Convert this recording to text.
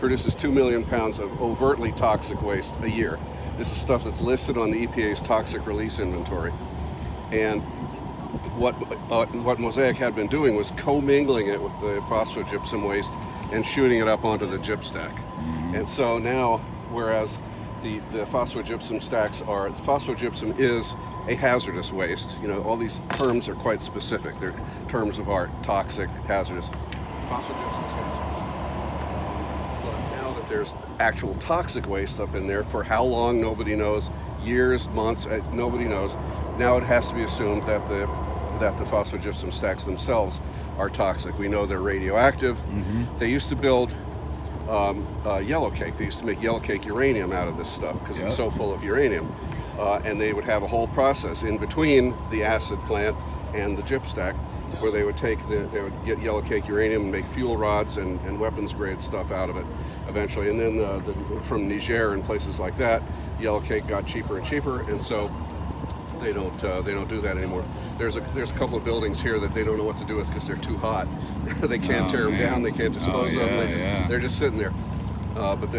produces 2 million pounds of overtly toxic waste a year. This is stuff that's listed on the EPA's toxic release inventory. And what Mosaic had been doing was commingling it with the phosphogypsum waste and shooting it up onto the gyp stack. And so now, whereas the phosphogypsum stacks are, the phosphogypsum is a hazardous waste. You know, all these terms are quite specific. They're terms of art: toxic, hazardous. Phosphogypsum is hazardous. But now that there's actual toxic waste up in there, for how long, nobody knows. Years, months, nobody knows. Now it has to be assumed that the phosphogypsum stacks themselves are toxic. We know they're radioactive. They used to build yellow cake. They used to make yellow cake uranium out of this stuff because it's so full of uranium. And they would have a whole process in between the acid plant and the gyp stack, where they would get yellow cake uranium and make fuel rods and weapons grade stuff out of it eventually. And then from Niger and places like that, yellow cake got cheaper and cheaper, and so they don't do that anymore. There's a couple of buildings here that they don't know what to do with because they're too hot. They can't tear them down. They can't dispose of them. They're just sitting there. But